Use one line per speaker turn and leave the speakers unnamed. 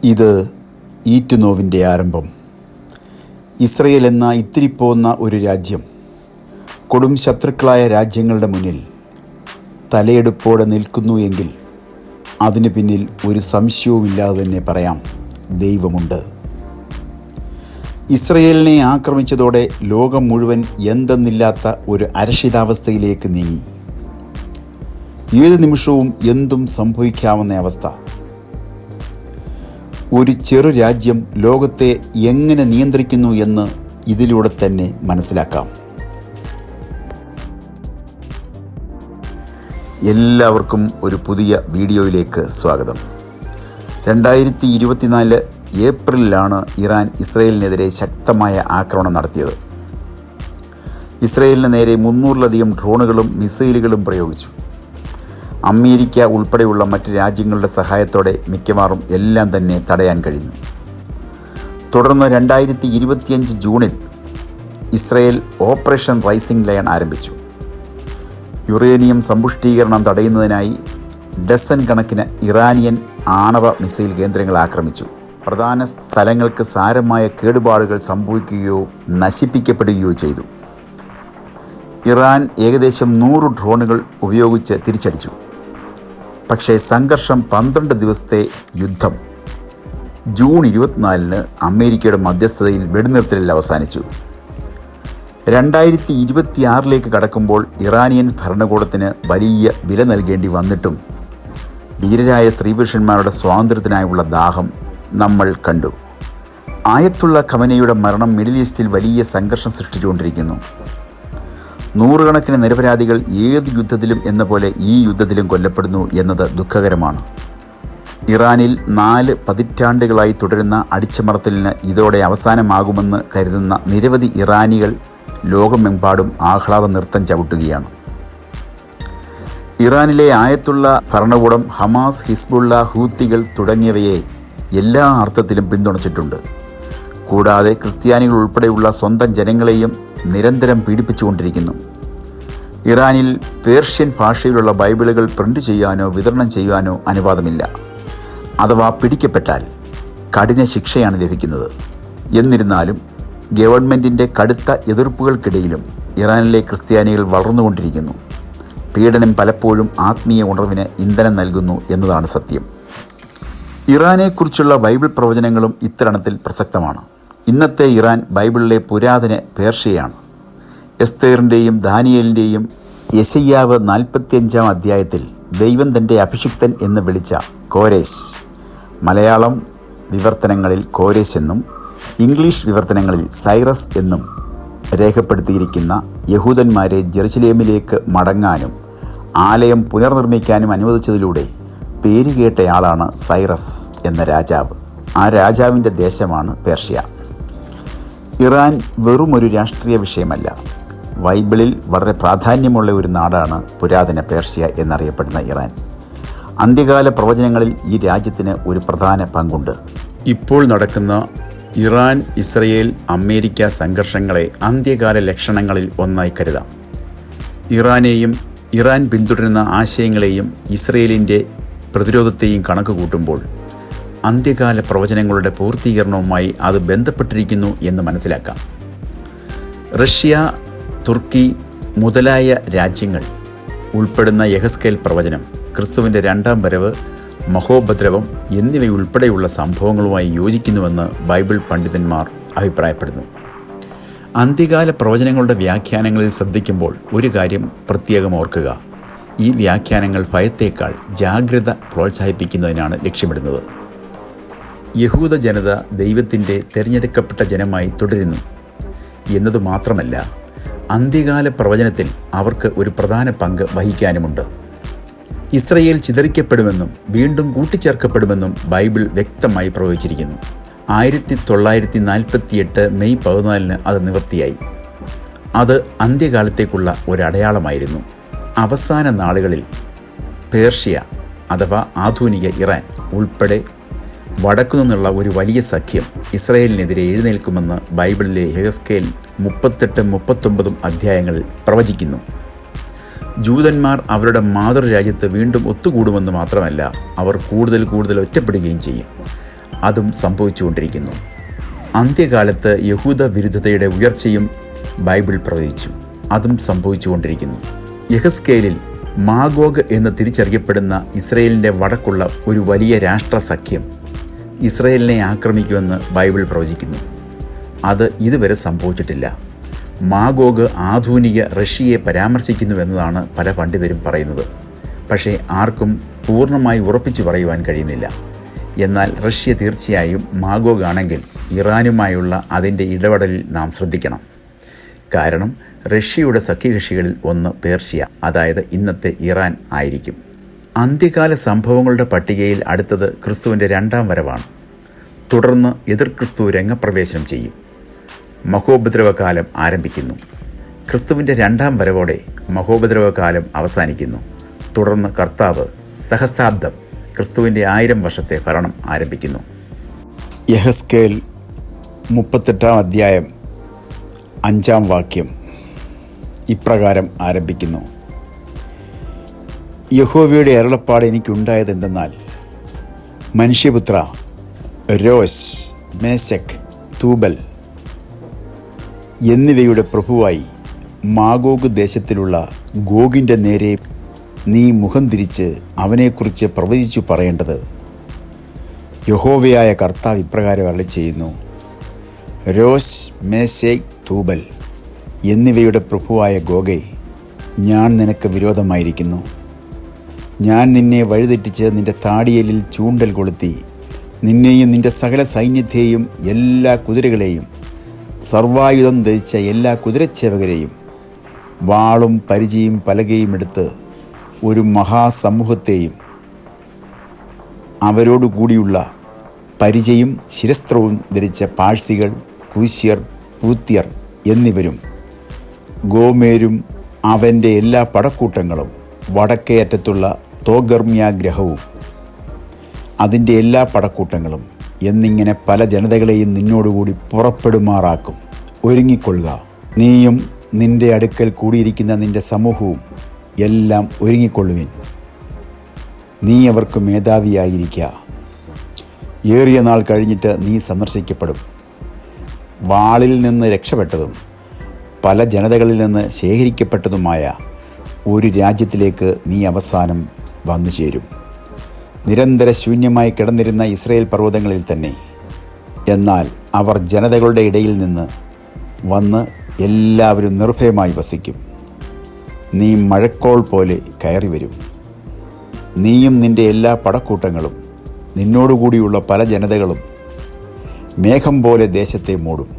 ഇത് ഈറ്റുനോവിൻ്റെ ആരംഭം. ഇസ്രയേൽ എന്ന ഇത്തിരിപ്പോന്ന ഒരു രാജ്യം കൊടും ശത്രുക്കളായ രാജ്യങ്ങളുടെ മുന്നിൽ തലയെടുപ്പോടെ നിൽക്കുന്നു എങ്കിൽ അതിന് പിന്നിൽ ഒരു സംശയവുമില്ലാതെ തന്നെ പറയാം, ദൈവമുണ്ട്. ഇസ്രയേലിനെ ആക്രമിച്ചതോടെ ലോകം മുഴുവൻ എന്തെന്നില്ലാത്ത ഒരു അരക്ഷിതാവസ്ഥയിലേക്ക് നീങ്ങി. ഏത് നിമിഷവും എന്തും സംഭവിക്കാവുന്ന അവസ്ഥ. ഒരു ചെറു രാജ്യം ലോകത്തെ എങ്ങനെ നിയന്ത്രിക്കുന്നു എന്ന് ഇതിലൂടെ തന്നെ മനസ്സിലാക്കാം. എല്ലാവർക്കും ഒരു പുതിയ വീഡിയോയിലേക്ക് സ്വാഗതം. 2024 ഏപ്രിലിലാണ് ഇറാൻ ഇസ്രയേലിനെതിരെ ശക്തമായ ആക്രമണം നടത്തിയത്. ഇസ്രയേലിന് നേരെ 300-ലധികം ഡ്രോണുകളും മിസൈലുകളും പ്രയോഗിച്ചു. അമേരിക്ക ഉൾപ്പെടെയുള്ള മറ്റ് രാജ്യങ്ങളുടെ സഹായത്തോടെ മിക്കവാറും എല്ലാം തന്നെ തടയാൻ കഴിഞ്ഞു. തുടർന്ന് 2025 ജൂണിൽ ഇസ്രയേൽ ഓപ്പറേഷൻ റൈസിംഗ് ലയൺ ആരംഭിച്ചു. യുറേനിയം സമ്പുഷ്ടീകരണം തടയുന്നതിനായി ഡസൻ കണക്കിന് ഇറാനിയൻ ആണവ മിസൈൽ കേന്ദ്രങ്ങൾ ആക്രമിച്ചു. പ്രധാന സ്ഥലങ്ങൾക്ക് സാരമായ കേടുപാടുകൾ സംഭവിക്കുകയോ നശിപ്പിക്കപ്പെടുകയോ ചെയ്തു. ഇറാൻ ഏകദേശം 100 ഡ്രോണുകൾ ഉപയോഗിച്ച് തിരിച്ചടിച്ചു. പക്ഷേ സംഘർഷം 12 ദിവസത്തെ യുദ്ധം ജൂൺ 24 അമേരിക്കയുടെ മധ്യസ്ഥതയിൽ വെടിനിർത്തലിൽ അവസാനിച്ചു. 2026 കടക്കുമ്പോൾ ഇറാനിയൻ ഭരണകൂടത്തിന് വലിയ വില നൽകേണ്ടി വന്നിട്ടും ധീരരായ സ്ത്രീപുരുഷന്മാരുടെ സ്വാതന്ത്ര്യത്തിനായുള്ള ദാഹം നമ്മൾ കണ്ടു. ആയത്തുള്ള ഖമനയുടെ മരണം മിഡിൽ ഈസ്റ്റിൽ വലിയ സംഘർഷം സൃഷ്ടിച്ചുകൊണ്ടിരിക്കുന്നു. നൂറുകണക്കിന് നിരപരാധികൾ ഏത് യുദ്ധത്തിലും എന്ന പോലെ ഈ യുദ്ധത്തിലും കൊല്ലപ്പെടുന്നു എന്നത് ദുഃഖകരമാണ്. ഇറാനിൽ 4 പതിറ്റാണ്ടുകളായി തുടരുന്ന അടിച്ചമർത്തലിന് ഇതോടെ അവസാനമാകുമെന്ന് കരുതുന്ന നിരവധി ഇറാനികൾ ലോകമെമ്പാടും ആഹ്ലാദ നൃത്തം ചവിട്ടുകയാണ്. ഇറാനിലെ ആയത്തുള്ള ഭരണകൂടം ഹമാസ്, ഹിസ്ബുള്ള, ഹൂത്തികൾ തുടങ്ങിയവയെ എല്ലാ അർത്ഥത്തിലും പിന്തുണച്ചിട്ടുണ്ട്. കൂടാതെ ക്രിസ്ത്യാനികൾ ഉൾപ്പെടെയുള്ള സ്വന്തം ജനങ്ങളെയും നിരന്തരം പീഡിപ്പിച്ചുകൊണ്ടിരിക്കുന്നു. ഇറാനിൽ പേർഷ്യൻ ഭാഷയിലുള്ള ബൈബിളുകൾ പ്രിന്റ് ചെയ്യാനോ വിതരണം ചെയ്യാനോ അനുവാദമില്ല. അഥവാ പിടിക്കപ്പെട്ടാൽ കഠിന ശിക്ഷയാണ് ലഭിക്കുന്നത്. എന്നിരുന്നാലും ഗവൺമെൻറ്റിൻ്റെ കടുത്ത എതിർപ്പുകൾക്കിടയിലും ഇറാനിലെ ക്രിസ്ത്യാനികൾ വളർന്നുകൊണ്ടിരിക്കുന്നു. പീഡനം പലപ്പോഴും ആത്മീയ ഉണർവിന് ഇന്ധനം നൽകുന്നു എന്നതാണ് സത്യം. ഇറാനെക്കുറിച്ചുള്ള ബൈബിൾ പ്രവചനങ്ങളും ഇത്തരണത്തിൽ പ്രസക്തമാണ്. ഇന്നത്തെ ഇറാൻ ബൈബിളിലെ പുരാതന പേർഷ്യയാണ്. എസ്തേറിൻ്റെയും ദാനിയേലിൻ്റെയും യെശയ്യാവ് 45-ാം അധ്യായത്തിൽ ദൈവം തൻ്റെ അഭിഷിക്തൻ എന്ന് വിളിച്ച കോരേശ്, മലയാളം വിവർത്തനങ്ങളിൽ കോരേശ് എന്നും ഇംഗ്ലീഷ് വിവർത്തനങ്ങളിൽ സൈറസ് എന്നും രേഖപ്പെടുത്തിയിരിക്കുന്ന യഹൂദന്മാരെ ജെറുസലേമിലേക്ക് മടങ്ങാനും ആലയം പുനർനിർമ്മിക്കാനും അനുവദിച്ചതിലൂടെ പേരുകേട്ടയാളാണ് സൈറസ് എന്ന രാജാവ്. ആ രാജാവിൻ്റെ ദേശമാണ് പേർഷ്യ. ഇറാൻ വെറുമൊരു രാഷ്ട്രീയ വിഷയമല്ല. ബൈബിളിൽ വളരെ പ്രാധാന്യമുള്ള ഒരു നാടാണ് പുരാതന പേർഷ്യ എന്നറിയപ്പെടുന്ന ഇറാൻ. അന്ത്യകാല പ്രവചനങ്ങളിൽ ഈ രാജ്യത്തിന് ഒരു പ്രധാന പങ്കുണ്ട്. ഇപ്പോൾ നടക്കുന്ന ഇറാൻ, ഇസ്രയേൽ, അമേരിക്ക സംഘർഷങ്ങളെ അന്ത്യകാല ലക്ഷണങ്ങളിൽ ഒന്നായി കരുതാം. ഇറാനെയും ഇറാൻ പിന്തുടരുന്ന ആശയങ്ങളെയും ഇസ്രയേലിൻ്റെ പ്രതിരോധത്തെയും കണക്ക് കൂട്ടുമ്പോൾ അന്ത്യകാല പ്രവചനങ്ങളുടെ പൂർത്തീകരണവുമായി അത് ബന്ധപ്പെട്ടിരിക്കുന്നു എന്ന് മനസ്സിലാക്കാം. റഷ്യ, തുർക്കി മുതലായ രാജ്യങ്ങൾ ഉൾപ്പെടുന്ന യെഹെസ്കേൽ പ്രവചനം, ക്രിസ്തുവിൻ്റെ 2ാം വരവ്, മഹോപദ്രവം എന്നിവയുൾപ്പെടെയുള്ള സംഭവങ്ങളുമായി യോജിക്കുന്നുവെന്ന് ബൈബിൾ പണ്ഡിതന്മാർ അഭിപ്രായപ്പെടുന്നു. അന്ത്യകാല പ്രവചനങ്ങളുടെ വ്യാഖ്യാനങ്ങളിൽ ശ്രദ്ധിക്കുമ്പോൾ ഒരു കാര്യം പ്രത്യേകം ഓർക്കുക. ഈ വ്യാഖ്യാനങ്ങൾ ഭയത്തേക്കാൾ ജാഗ്രത പ്രോത്സാഹിപ്പിക്കുന്നതിനാണ് ലക്ഷ്യമിടുന്നത്. യഹൂദ ജനത ദൈവത്തിൻ്റെ തിരഞ്ഞെടുക്കപ്പെട്ട ജനമായി തുടരുന്നു എന്നതു മാത്രമല്ല, അന്ത്യകാല പ്രവചനത്തിൽ അവർക്ക് ഒരു പ്രധാന പങ്ക് വഹിക്കാനുമുണ്ട്. ഇസ്രയേൽ ചിതറിക്കപ്പെടുമെന്നും വീണ്ടും കൂട്ടിച്ചേർക്കപ്പെടുമെന്നും ബൈബിൾ വ്യക്തമായി പ്രവചിച്ചിരിക്കുന്നു. 1948 മെയ് 14 അത് നിവൃത്തിയായി. അത് അന്ത്യകാലത്തേക്കുള്ള ഒരടയാളമായിരുന്നു. അവസാന നാളുകളിൽ പേർഷ്യ അഥവാ ആധുനിക ഇറാൻ ഉൾപ്പെടെ വടക്കുനിന്നുള്ള ഒരു വലിയ സഖ്യം ഇസ്രയേലിനെതിരെ എഴുന്നേൽക്കുമെന്ന് ബൈബിളിലെ യെഹെസ്കേൽ 38-39 അധ്യായങ്ങളിൽ പ്രവചിക്കുന്നു. ജൂതന്മാർ അവരുടെ മാതൃരാജ്യത്ത് വീണ്ടും ഒത്തുകൂടുമെന്ന് മാത്രമല്ല, അവർ കൂടുതൽ ഒറ്റപ്പെടുകയും ചെയ്യും. അതും സംഭവിച്ചുകൊണ്ടിരിക്കുന്നു. അന്ത്യകാലത്ത് യഹൂദ വിരുദ്ധതയുടെ ഉയർച്ചയും ബൈബിൾ പ്രവചിച്ചു. അതും സംഭവിച്ചുകൊണ്ടിരിക്കുന്നു. യെഹെസ്കേലിൽ മാഗോഗ് എന്ന് തിരിച്ചറിയപ്പെടുന്ന ഇസ്രയേലിൻ്റെ വടക്കുള്ള ഒരു വലിയ രാഷ്ട്രസഖ്യം ഇസ്രയേലിനെ ആക്രമിക്കുമെന്ന് ബൈബിൾ പ്രവചിക്കുന്നു. അത് ഇതുവരെ സംഭവിച്ചിട്ടില്ല. മാഗോഗ് ആധുനിക റഷ്യയെ പരാമർശിക്കുന്നുവെന്നതാണ് പല പണ്ഡിതരും പറയുന്നത്. പക്ഷേ ആർക്കും പൂർണ്ണമായി ഉറപ്പിച്ചു പറയുവാൻ കഴിയുന്നില്ല. എന്നാൽ റഷ്യ തീർച്ചയായും മാഗോഗ് ആണെങ്കിൽ ഇറാനുമായുള്ള അതിൻ്റെ ഇടപെടലിൽ നാം ശ്രദ്ധിക്കണം. കാരണം റഷ്യയുടെ സഖ്യകക്ഷികളിൽ ഒന്ന് പേർഷ്യ, അതായത് ഇന്നത്തെ ഇറാൻ ആയിരിക്കും. അന്ത്യകാല സംഭവങ്ങളുടെ പട്ടികയിൽ അടുത്തത് ക്രിസ്തുവിൻ്റെ രണ്ടാം വരവാണ്. തുടർന്ന് എതിർ ക്രിസ്തു രംഗപ്രവേശനം ചെയ്യും. മഹോപദ്രവകാലം ആരംഭിക്കുന്നു. ക്രിസ്തുവിൻ്റെ രണ്ടാം വരവോടെ മഹോപദ്രവകാലം അവസാനിക്കുന്നു. തുടർന്ന് കർത്താവ് സഹസ്രാബ്ദം, ക്രിസ്തുവിൻ്റെ 1000 വർഷത്തെ ഭരണം ആരംഭിക്കുന്നു. യെഹെസ്കേൽ 38 അധ്യായം 5 വാക്യം ഇപ്രകാരം ആരംഭിക്കുന്നു: യഹോവയുടെ അരുളപ്പാട് എനിക്കുണ്ടായതെന്തെന്നാൽ, മനുഷ്യപുത്ര, രോശ്, മേശക്, തൂബൽ എന്നിവയുടെ പ്രഭുവായി മാഗോഗ് ദേശത്തിലുള്ള ഗോഗിൻ്റെ നേരെ നീ മുഖം തിരിച്ച് അവനെക്കുറിച്ച് പ്രവചിച്ചു പറയേണ്ടത്: യഹോവയായ കർത്താവ് ഇപ്രകാരം അരുളിച്ചെയ്യുന്നു, രോശ്, മേശേക്, തൂബൽ എന്നിവയുടെ പ്രഭുവായ ഗോഗേ, ഞാൻ നിനക്ക് വിരോധമായിരിക്കുന്നു. ഞാൻ നിന്നെ വഴിതെറ്റിച്ച് നിൻ്റെ താടിയലിൽ ചൂണ്ടൽ കൊളുത്തി നിന്നെയും നിൻ്റെ സകല സൈന്യത്തെയും എല്ലാ കുതിരകളെയും സർവായുധം ധരിച്ച എല്ലാ കുതിരച്ചേവകരെയും വാളും പരിചയും പലകയും എടുത്ത് ഒരു മഹാസമൂഹത്തെയും അവരോടുകൂടിയുള്ള പരിചയും ശിരസ്ത്രവും ധരിച്ച പാഴ്സികൾ, കൂശ്യർ, പൂത്യർ എന്നിവരും ഗോമേരും അവൻ്റെ എല്ലാ പടക്കൂട്ടങ്ങളും വടക്കേ അറ്റത്തുള്ള തോഗർമ്യാഗ്രഹവും അതിൻ്റെ എല്ലാ പടക്കൂട്ടങ്ങളും എന്നിങ്ങനെ പല ജനതകളെയും നിന്നോടുകൂടി പുറപ്പെടുമാറാക്കും. ഒരുങ്ങിക്കൊള്ളുക. നീയും നിൻ്റെ അടുക്കൽ കൂടിയിരിക്കുന്ന നിൻ്റെ സമൂഹവും എല്ലാം ഒരുങ്ങിക്കൊള്ളുവിൻ. നീ അവർക്ക് മേധാവിയായിരിക്കുക. ഏറിയ നാൾ കഴിഞ്ഞിട്ട് നീ സന്ദർശിക്കപ്പെടും. വാളിൽ നിന്ന് രക്ഷപ്പെട്ടതും പല ജനതകളിൽ നിന്ന് ശേഖരിക്കപ്പെട്ടതുമായ ഒരു രാജ്യത്തിലേക്ക് നീ അവസാനം വന്നു ചേരും. നിരന്തര ശൂന്യമായി കിടന്നിരുന്ന ഇസ്രായേൽ പർവ്വതങ്ങളിൽ തന്നെ. എന്നാൽ അവർ ജനതകളുടെ ഇടയിൽ നിന്ന് വന്ന് എല്ലാവരും നിർഭയമായി വസിക്കും. നീ മഴക്കോൾ പോലെ കയറി വരും. നീയും നിൻ്റെ എല്ലാ പടക്കൂട്ടങ്ങളും നിന്നോടുകൂടിയുള്ള പല ജനതകളും മേഘം പോലെ ദേശത്തെ മൂടും.